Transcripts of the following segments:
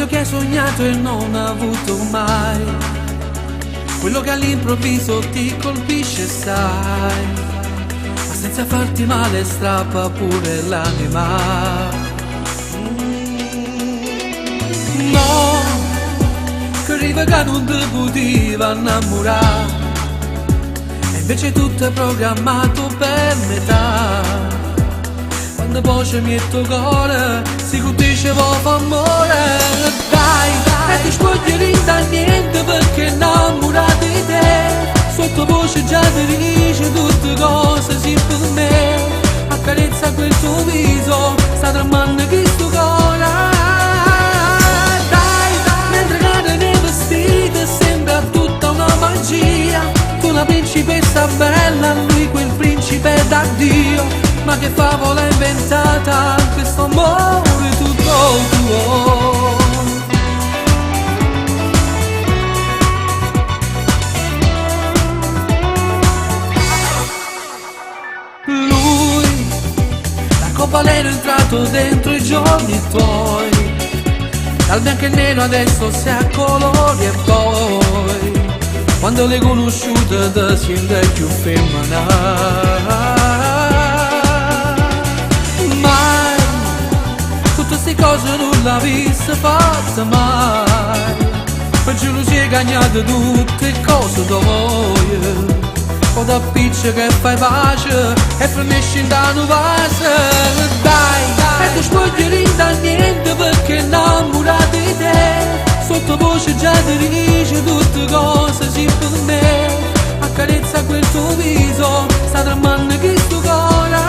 che hai sognato e non avuto mai, quello che all'improvviso ti colpisce, sai, ma senza farti male strappa pure l'anima. No, che arriva che non ti potevi innamorare, e invece tutto è programmato per metà. Quando poi c'è il tuo cuore si colpisce fa amore. Dai, e ti spoglierì da niente perché innamorata di te. Sotto voce già ti dice tutte cose sì per me. Accarezza quel tuo viso, sta tramando questo cuore. Sembra tutta una magia, tu una principessa bella, lui quel principe d'addio. Ma che favola è inventata, questo amore tutto tuo. Lui, da copalero è entrato dentro i giorni tuoi, dal bianco e nero adesso si ha colori. E poi quando l'hai conosciuta ti sente più femmina. Mai tutte queste cose non l'avesse fatte mai, per gelosia hai cagnato tutte cose da voi. O da piccia che fai pace e finisci in da vase. Dai, e ti spoglierì da niente perché innamorata di te. Sotto voce già ti dice tutte cose sì per me. Accarezza quel tuo viso, sta tramando questo cuore.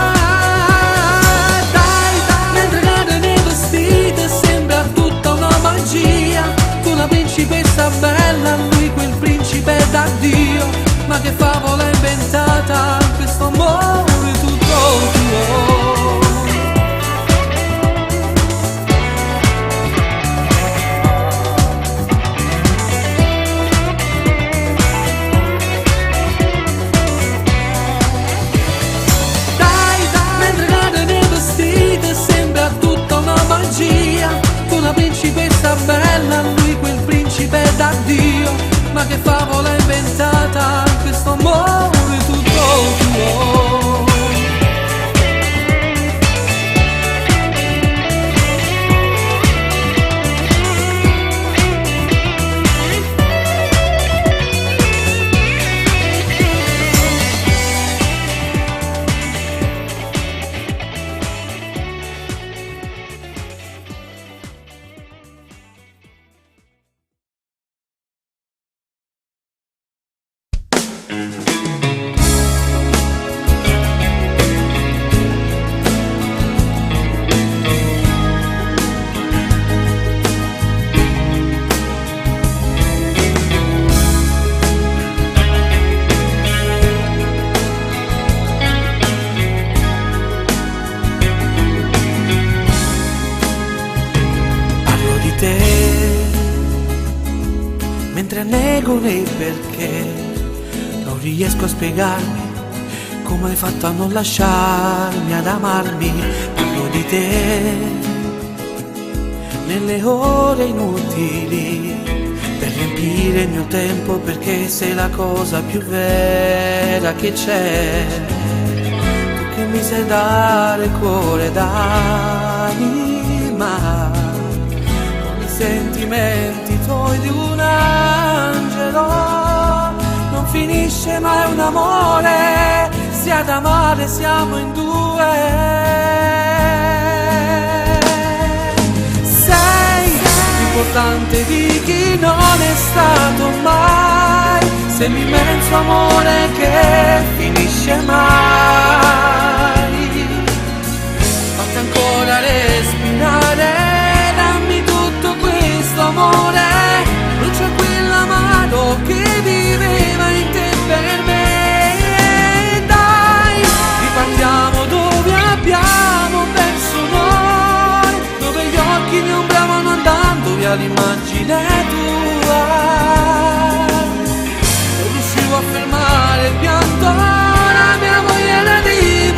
Dai, mentre cade nei vestiti sembra tutta una magia. Tu una principessa bella, lui quel principe d'addio. Ma che favola è inventata, questo amore tutto tuo. Dai, mentre cade nei vestiti sembra tutta una magia. Tu una principessa bella, lui quel principe d'addio. Ma che favola è inventata, questo amore tutto tuo. Mentre nego il perché non riesco a spiegarmi come hai fatto a non lasciarmi, ad amarmi. Parlo di te nelle ore inutili per riempire il mio tempo, perché sei la cosa più vera che c'è. Tu che mi sai dare cuore d'anima, sentimenti tuoi di un angelo. Non finisce mai un amore, sia da amare siamo in due. Sei più importante di chi non è stato mai. Sei l'immenso amore che finisce mai. Fatti ancora respirare, amore, brucia quell'amaro che viveva in te per me. Dai, ripartiamo dove abbiamo perso noi, dove gli occhi mi ombravano andando via l'immagine tua. Non riuscivo a fermare il pianto, la mia voglia di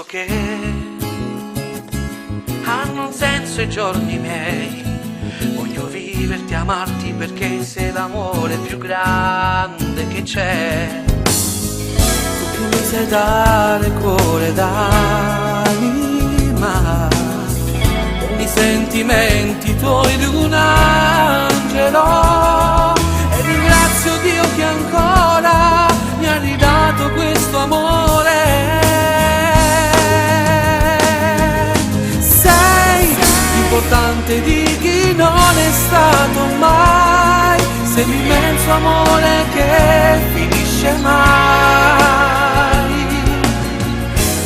so che hanno un senso i giorni miei. Voglio viverti, amarti perché sei l'amore più grande che c'è. Tu che mi sai dare cuore d'anima, con i sentimenti tuoi di un angelo. E ringrazio Dio che ancora mi ha ridato questo amore. Sei importante di chi non è stato mai, sei l'immenso amore che finisce mai.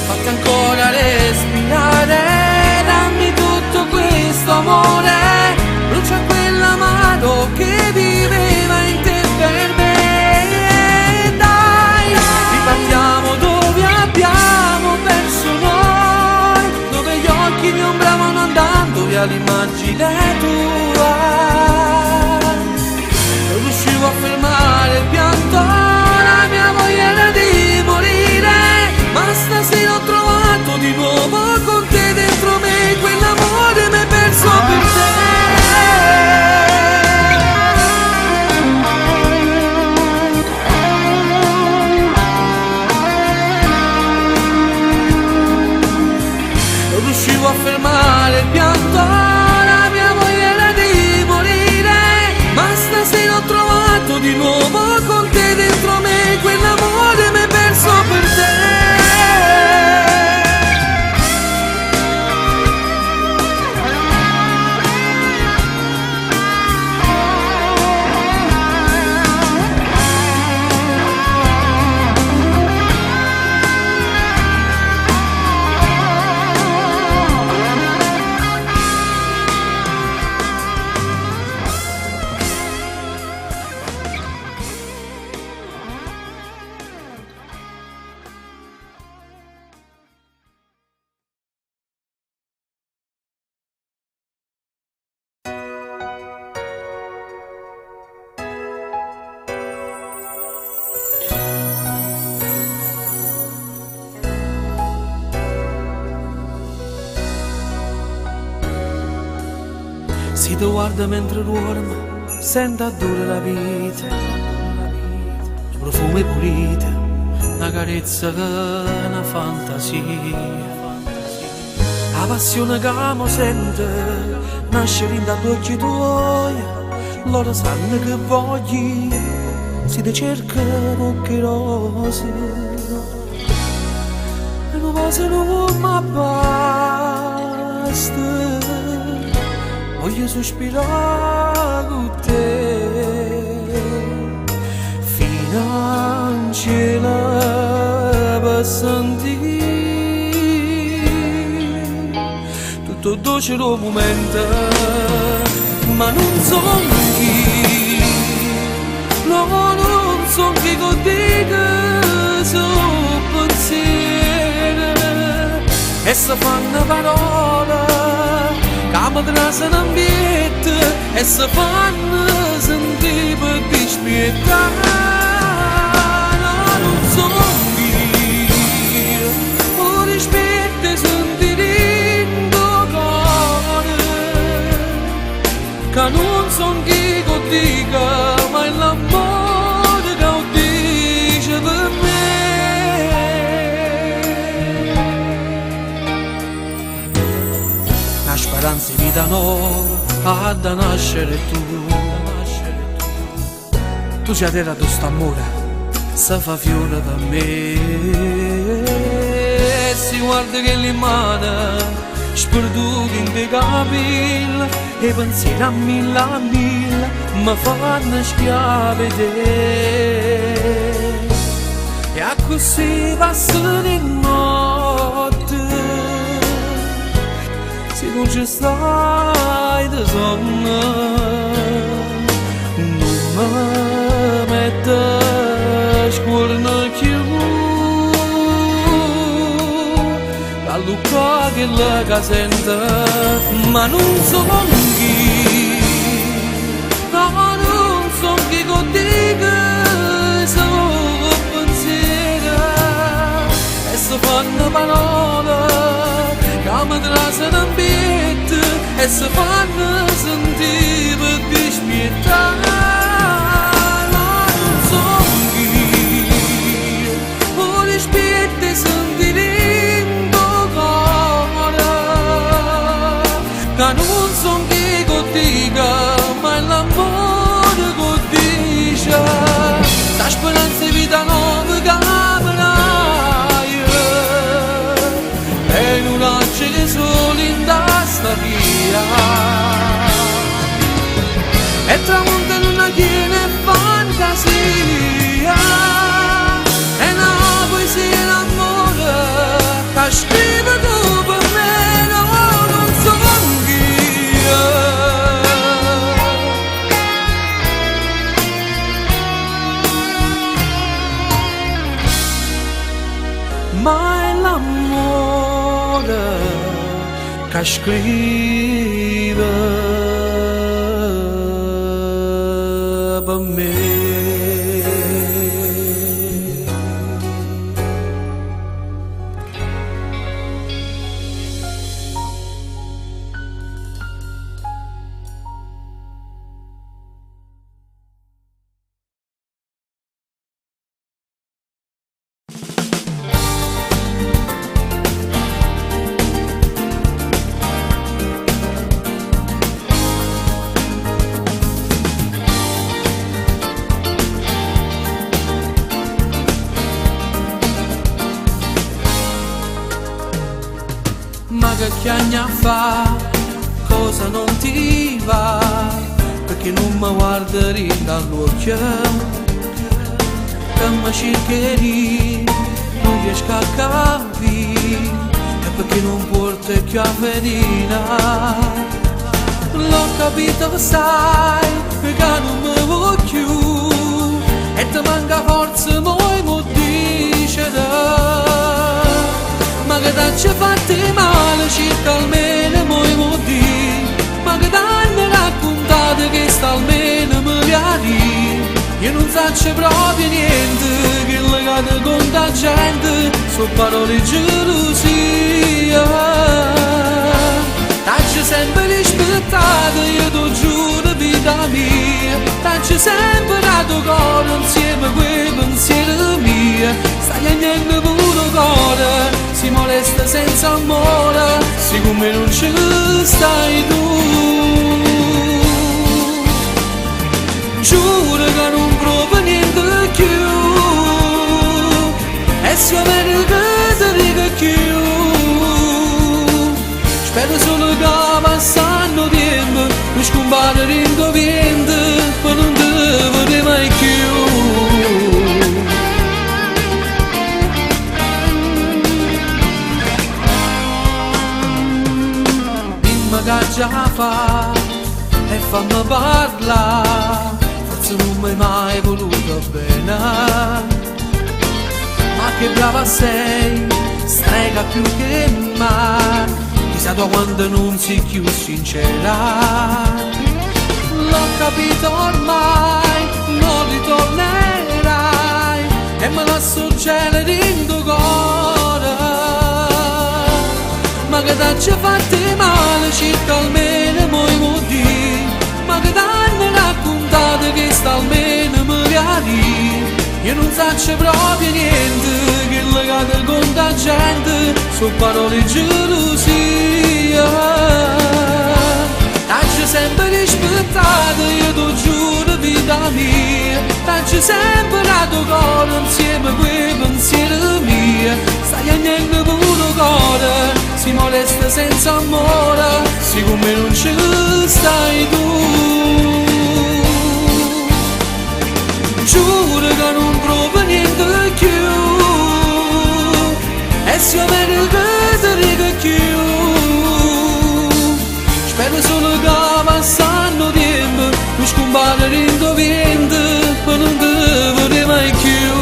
Fatti ancora respirare, dammi tutto questo amore, brucia quella mano che viveva in te per me. Dai, ripartiamo dove abbiamo perso noi, dove gli occhi mi ombravano andando via l'immagine tua. Non riuscivo a fermare il pianto, la mia voglia di morire, ma stasera ho trovato di nuovo con te dentro me quell'amore m'è perso per te. Non riuscivo a fermare il pianto, la mia voglia di morire, ma stasera ho trovato di nuovo con te dentro me quell'amore m'è perso per te. Si ti guarda mentre dormo, sento dura la vita, i profumi puliti, una carezza che è una fantasia. La passione che amo sente, nasce dagli occhi tuoi, loro sanno che voglio, si ti cerca poche rose, e non cosa non mi basta. Voglio sospirare con te fino al cielo per sentire tutto dolce il momento, ma non so chi, no, non so chi con te che sono pensieri e si fanno parole. Cama di nasa n'ambiente e si fanno sentire per dispietare. Non so io, o rispetto sentire in tuo cuore, che non so chi lo dica, ma è l'amore che lo dice per me. La speranza di vita nuova da nascere tu sei terra tu sta amore, si fa fiore per me. Si guarda che le mani sperduti in te capille e pensieri a mille mi fanno schiave te. E a così passano in notte, se non ci stai da sonno, non mi mette scuorno più, la lucca che la sente, ma non so chi, no, non so chi con te che sono pensieri e si fanno parole se n'ambiente e se fanno sentire per dispietare. Ma non so chi, o dispiette sentire cuore, che non so chi dica, ma è l'amore che dice, la speranza di vita nuova cambierai, e non c'è solo in testa via, e tramonta in una chiena fantasia, e una poesia d'amore che scrive tu per me, no, non so chi è. Ma è l'amore che scrive per me. Ma che chiagna fa, cosa non ti va, perché non mi guardi dall'occhio, che mi cerchi, non riesco a capire, è perché non porto più a ferina. L'ho capito, sai, perché non mi vuoi più, e ti manca forza, poi mi dice ma che t'ha fatti male, circa almeno moi modi, ma che t'hanno raccontato che sta almeno mi piaci. Io non saccio proprio niente, che legato con la gente, sono parole gelosia. T'hai sempre rispettato, io t'ho giuro vita mia, t'hai sempre dato cuore insieme a quei pensieri miei, stai agnendo pure cuore, si molesta senza amore, siccome non ce stai tu. Giuro che non provo niente più, e se vedi che ti dico più, spero solo che passando tempo, non scompare rincoviente, ma non ti vedrai mai più. Che già fa e fammi parlare, forse non mi hai mai voluto bene, ma che brava sei, strega più che mai, chissà da quando non sei più sincera. L'ho capito ormai, non ritornerai, e me la sorgere dentro cuore, ma che t'hai fatti male, circa almeno moi modi, ma che t'hanno raccontato che sta almeno mi piaci. Io non saccio proprio niente, che legato con la gente, sono parole gelosia. T'hai sempre rispettato, io t'ho giuro vita mia, t'hai sempre dato cuore insieme a quei pensieri miei, stai agnendo pure cuore, si molesta senza amore, siccome non ce stai tu. Giuro che non provo niente più, e se vedi che ti dico più, spero solo che passando tempo, non scompare rincoviente, ma non ti vedrai mai più.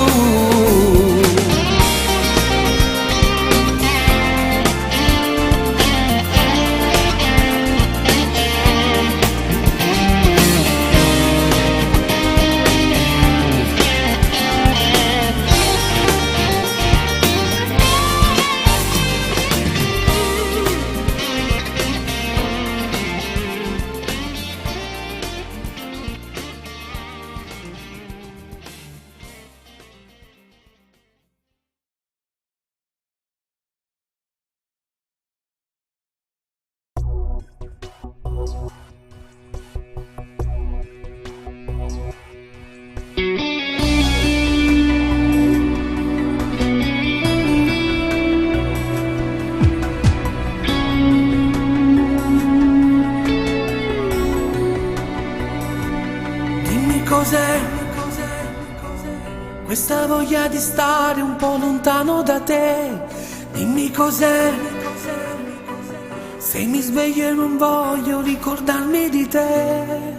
Cos'è questa voglia di stare un po' lontano da te? Dimmi cos'è, se mi sveglio e non voglio ricordarmi di te.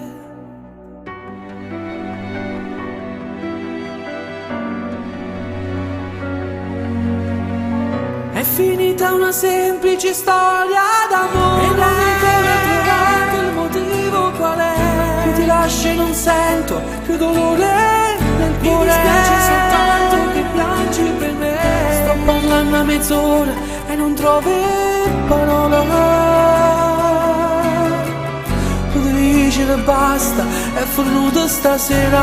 È finita una semplice storia d'amore e non ho ancora trovato il motivo qual è. Che ti lascio e non sento più dolore nel cuore. Mi dispiace soltanto che piangi per me. Sto parlando a mezz'ora e non trovi parole. Tu devi dicere basta, è fornuto stasera.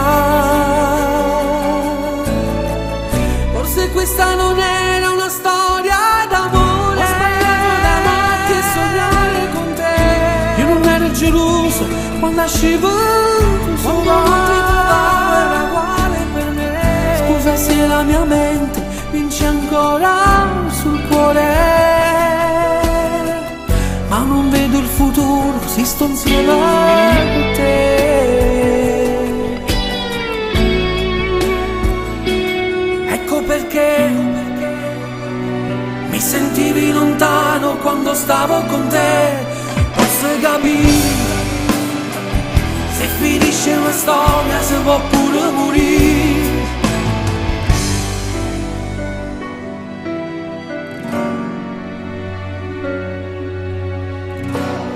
Forse questa non era una storia d'amore. Ho sbagliato ad amarti e sognare con te. Io non ero geloso quando nascevo, tu solo ti trovavo, era uguale per me. Scusa se la mia mente vince ancora sul cuore, ma non vedo il futuro, si sto insieme con te. Ecco perché mi sentivi lontano quando stavo con te. Posso capire se finisce una storia, se può pure morire.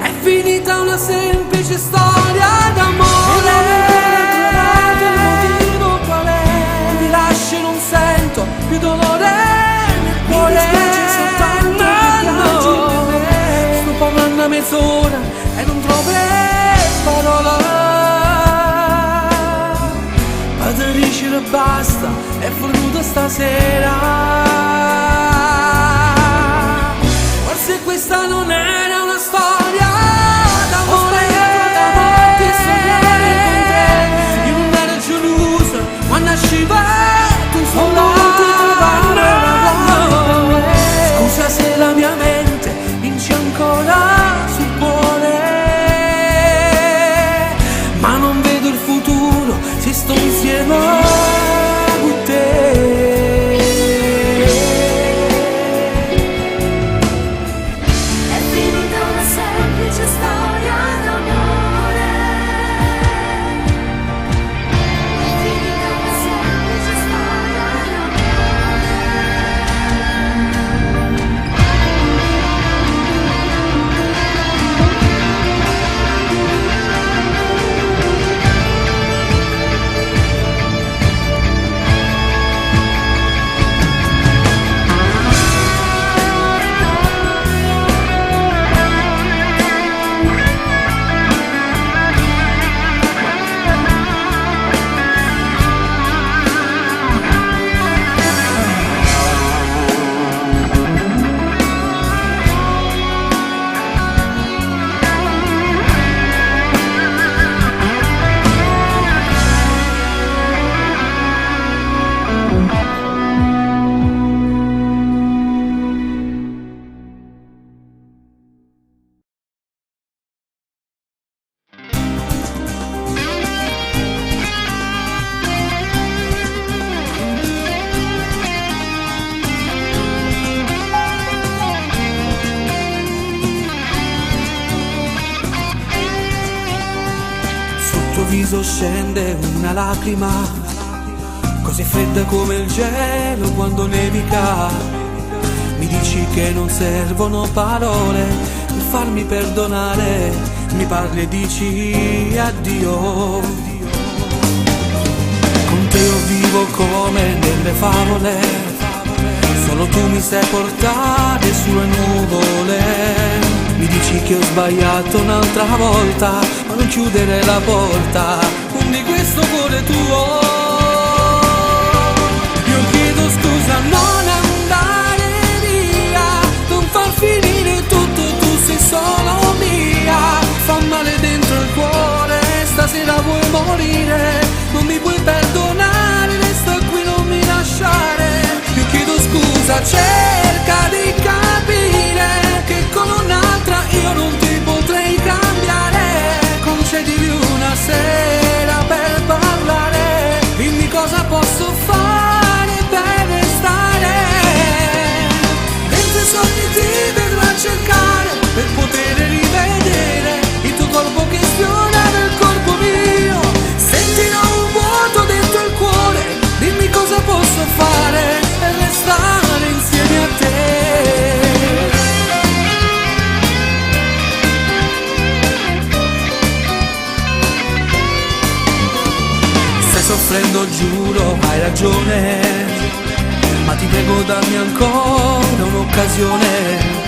È finita una semplice storia d'amore e non ho trovato il motivo qual è. Ti lascio e non sento più dolore nel cuore. Mi dispiace soltanto che piangi per me. Sto parlando a mezz'ora e non trovo parole. Dicere basta, è fornuto stasera. Forse questa non era una storia d'amore. Ho sbagliato ad amarti e sognare con te. Io non ero gelosa quando nasceva, tu solo ti trovavi. Scusa se la mia mente vince ancora sul cuore, ma non vedo il futuro, si sto insieme con te. È finita una semplice storia d'amore. È finita una semplice storia Viso scende una lacrima, così fredda come il gelo quando nevica. Mi dici che non servono parole per farmi perdonare, mi parli e dici addio. Con te io vivo come nelle favole, solo tu mi sai portare sulle nuvole. Mi dici che ho sbagliato un'altra volta, ma non chiudere la porta con di questo cuore tuo. Io chiedo scusa, non andare via, non far finire tutto, tu sei solo mia. Fa male soffrendo, giuro, hai ragione, ma ti prego dammi ancora un'occasione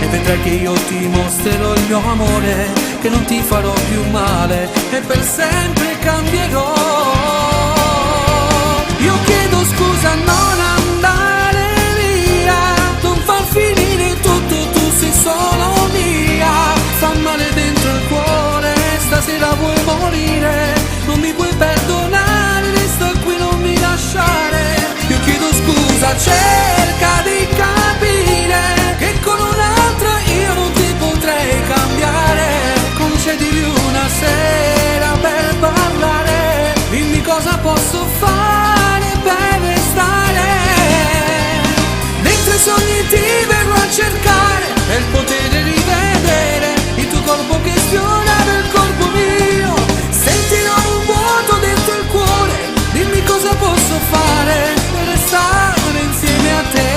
e vedrai che io ti mostrerò il mio amore, che non ti farò più male e per sempre cambierò. Io chiedo scusa, non andare via, non far finire tutto, tu sei solo mia. Fa male dentro il cuore, stasera vuoi morire, non mi puoi perdonare, resta qui, non mi lasciare. Io chiedo scusa, cerca di capire che con un'altra io non ti potrei cambiare. Concedimi una sera per parlare, dimmi cosa posso fare per restare. Dentro i sogni ti verrò a cercare per poter rivedere il tuo corpo che sfiora nel corpo mio. Sentirò un vuoto dentro il cuore, dimmi cosa posso fare per restare insieme a te.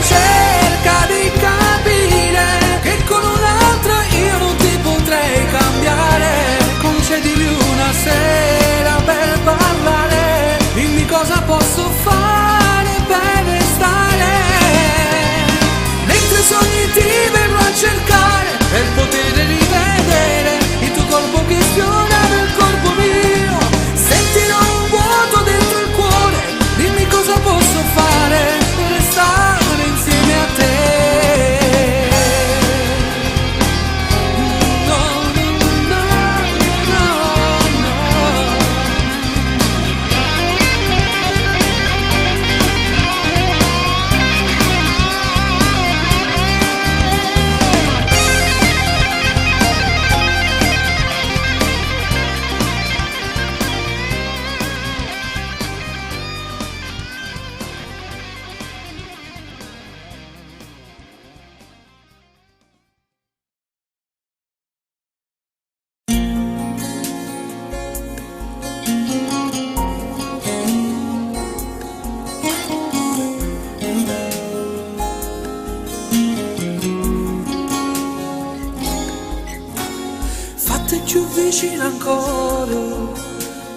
Cerca di capire che con un'altra io non ti potrei cambiare. Concedimi una sera per parlare, dimmi cosa posso fare per restare. Dentro i sogni ti verrò a cercare per poter rivedere il tuo corpo che sfiora nel corpo mio. Sentirò un vuoto dentro il cuore, dimmi cosa posso fare per restare insieme a te. No, no, no, no, no. Fatti più vicino ancora,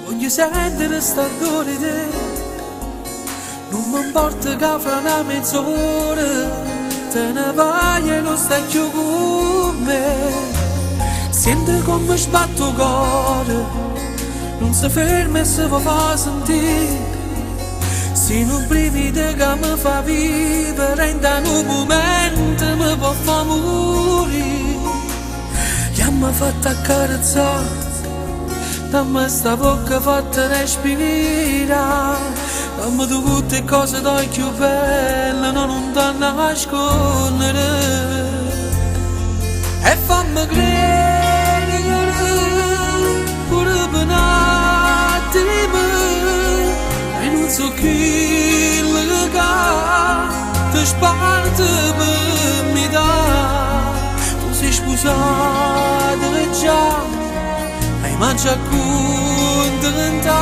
voglio sentire sta dore te. Non mi importa che fra una mezz'ora te ne vai e non stai più con me. Senti come sbatto cuore, non si ferma e si fa sentire. Sino un brivido che mi fa vivere in un momento mi può far morire. Che mi ha fatto accarezzare, dammi sta bocca fatta respirare, dammi tutte cose dai più belle, non ti nascondere. E fammi credere, pure per un attimo, e non so chi ti sparte per mi dà. Tu sei sposata già, hai mangiato contenta,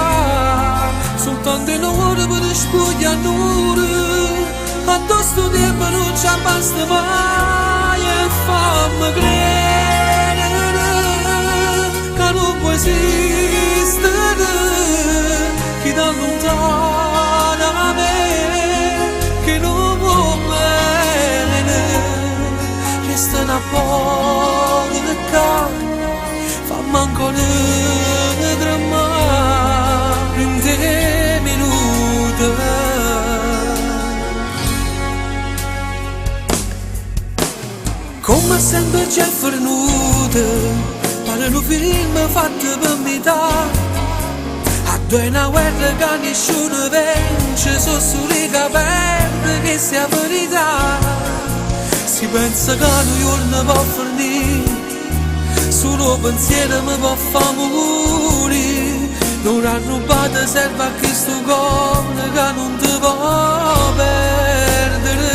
soltanto in ore per spugliare l'ore, addosso tempo non ci basta mai. E fammi credere che non può esistere chi da lontano a me, che non può bene, resta una porca, fammi ancora tremare in 3 minuti. Come sempre c'è fornuto, pare un film fatto per metà. A due una guerra che nessuno vence, sono solo capelli che sia verità. Si pensa che un giorno può finire, solo pensiero mi può far morire. Non ha rubato serve a questo cuore che non ti può perdere.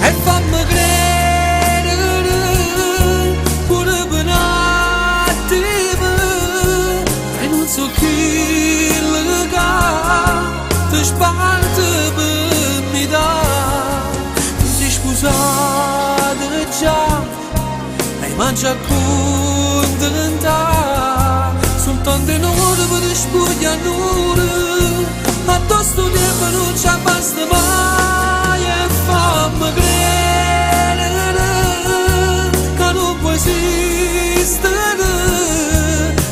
E fammi credere, pure per un attimo, e ci accontenta, soltanto in ore per spugliare l'ora, ma questo tempo non ci basta mai e fammi credere che non può esistere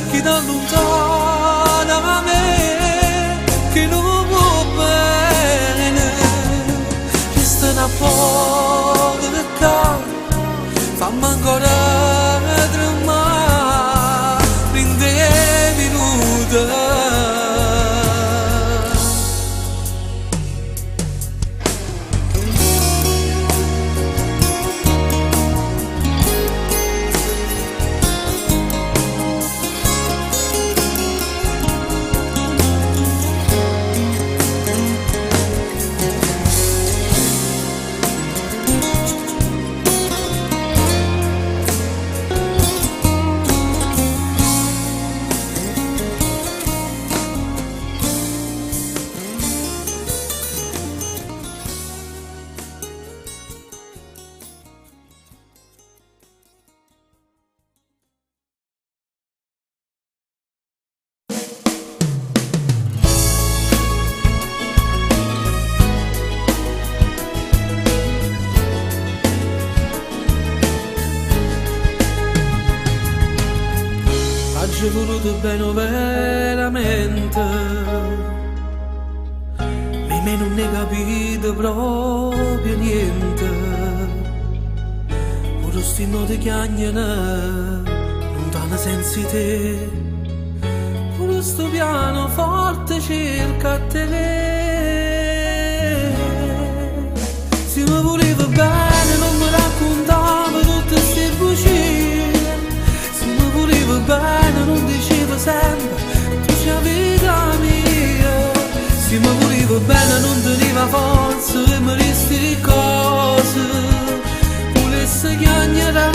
chi da lontana da me, che non può bene, resta una poca, fammi ancora tremare, rinde minuti. Ci voluto bene veramente, ma me non ne capito proprio niente. Ora sti note chiagnano, lontano senza te. Ora sto piano forte cerca te. Se mi volevo bene non mi raccontavo tutte ste bugie. Se mi volevo bene non dicevo sempre tu c'è vita mia. Se mi volevo bene non teneva forza e mi resti cose volesse chiagnare.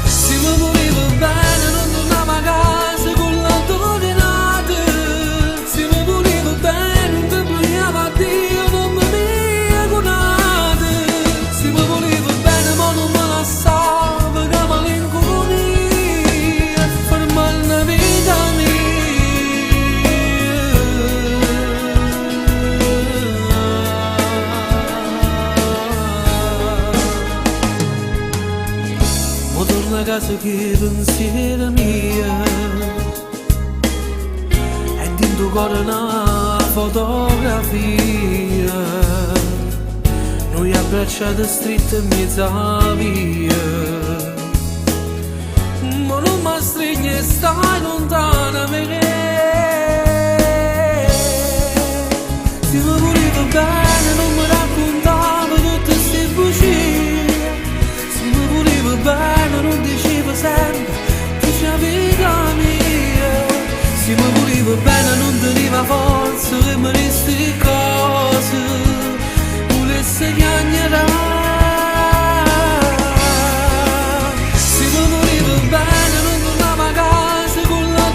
Se mi volevo bene non tornava a casa con la dorinata. Se mi volevo bene non ti pigliava a Dio non mi mia conata. Se mi volevo bene ma non me la stava che malinconia ferma la vita mia. Ma torno a casa che pensiero mia e in tuo cuore una fotografia, noi abbracciati stretti in mezzo alla via. Ma non mi stringi e stai lontana me. Se mi volevo bene non mi raccontavo tutte ste bugie. Se mi volevo bene non dicevo sempre tu c'è vita mia. Se mi volevo bene non teneva forza e mi resti cose volesse chiagnare. Se mi volevo bene non tornava a casa con la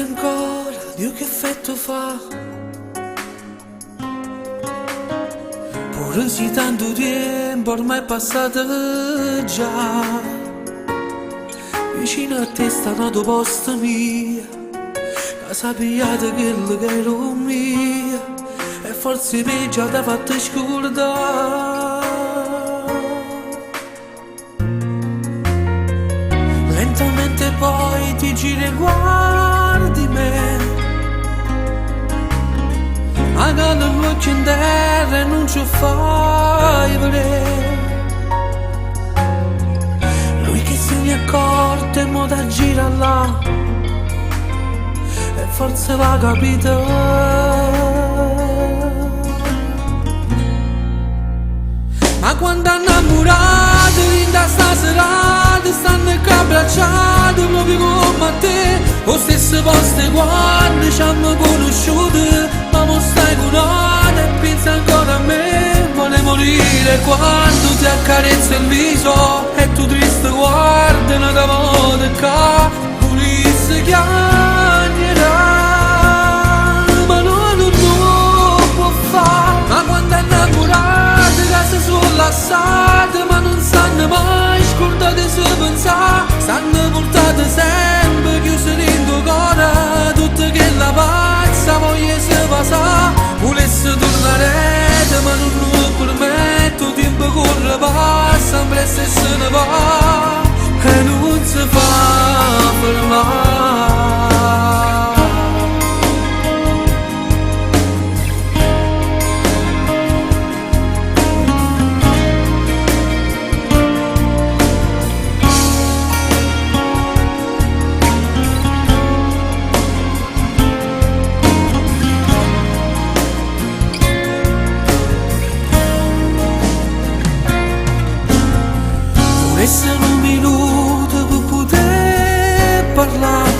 ancora, Dio che effetto fa. Pure se tanto tempo ormai è passato già, vicino a te stanno due posti mia, che sappiate quello che ero mia, e forse peggio ti ha fatto scordare. Lentamente poi ti giri e guardi me, magari l'occhio in terra e non ci fai vedere. Lui che se ne è accorto e mo da gira là, e forse va capito. Ma quando innamorato in da sta serata stanno qua abbracciati proprio come a te, lo stesso posto quando ci hanno conosciuto, ma mo stai curata e pensa ancora a me. Vuole morire quando ti accarezza il viso e tu triste guardi una volta qua, pulisse chiagnerà, ma non può fare. Ma quando è innamorato casa sull'assata, ma non sanno mai scordate se pensare, stanno portate sempre chiuse dentro cuore, tutte che la pazza voglia se passa, volesse tornare ma non lo permetto, tempo corre passa, presto e se ne va e non si fa fermare. Essere un minuto per poter parlare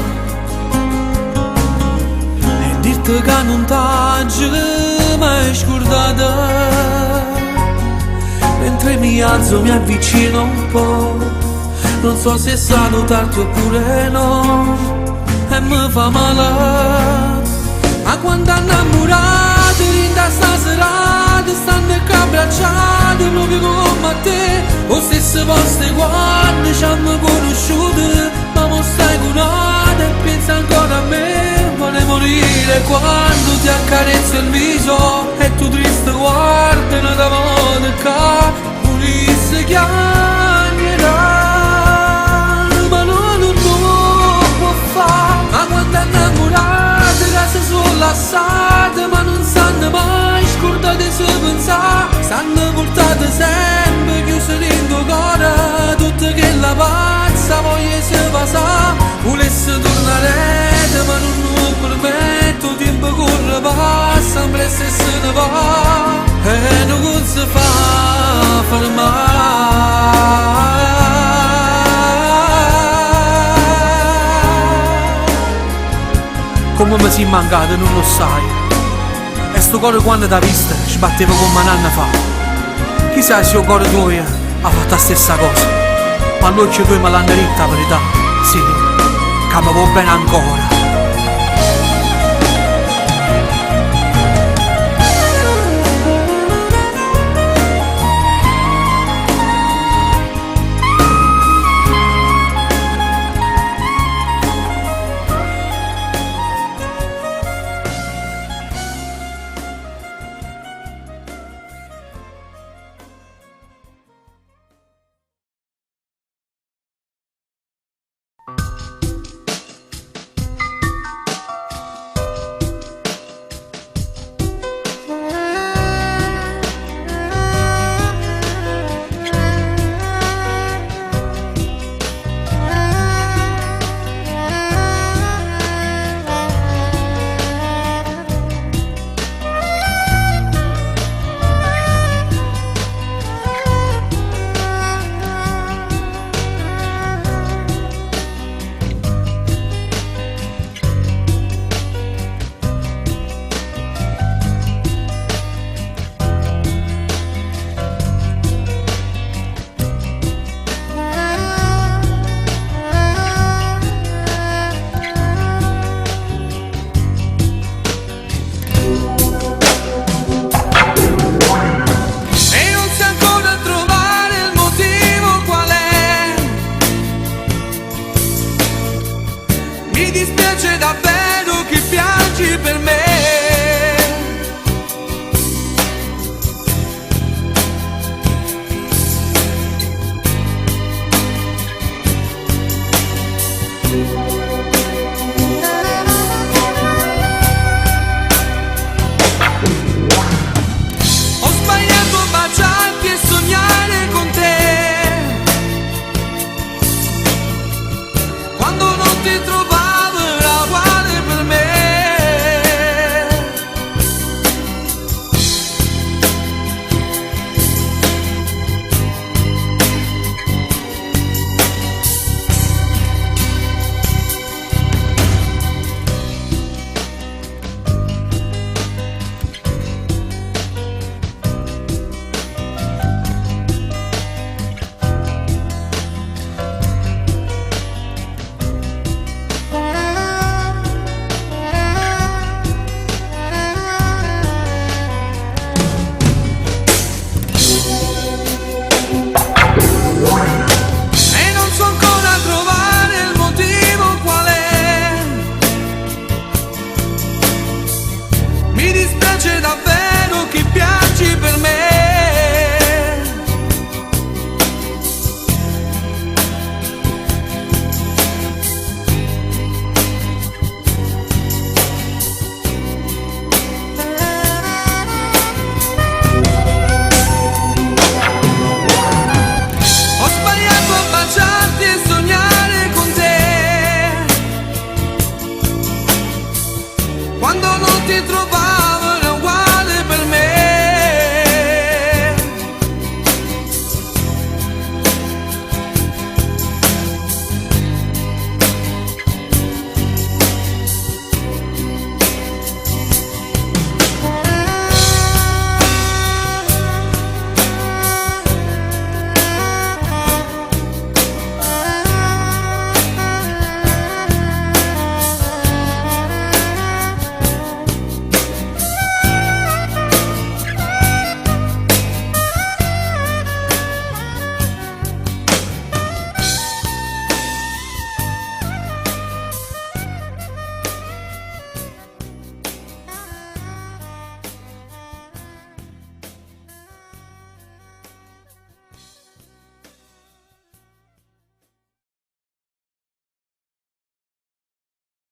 e dirti che non t'aggi mai scordata. Mentre mi alzo mi avvicino un po', non so se è stato tardi oppure no, e mi fa male. Ma quando innamorato in da sta serata stanno qua abbracciati proprio come a te, lo stesso posto quando ci hanno conosciuto, ma mo stai curata e pensa ancora a me. Vuole morire quando ti accarezza il viso e tu triste guardi una volta qua, pulisse chiagnerà, ma non può fare. Ma quando è innamorato casa sull'assata, ma non sanno mai scordate se pensare, stanno portate sempre chiuse dentro cuore, tutte che la pazza voglia se passa, volesse tornare ma non lo permetto, tempo corre passa, presto e se ne va e non si fa fermare. Come mi si mancato non lo sai, e sto cuore quando t'ha vista sbatteva come un anno fa. Chissà se il cuore tuo ha fatto la stessa cosa, ma l'occhio tuo me l'hanno detto la verità, sì, che mi va bene ancora. c'è davvero chi piangi per me.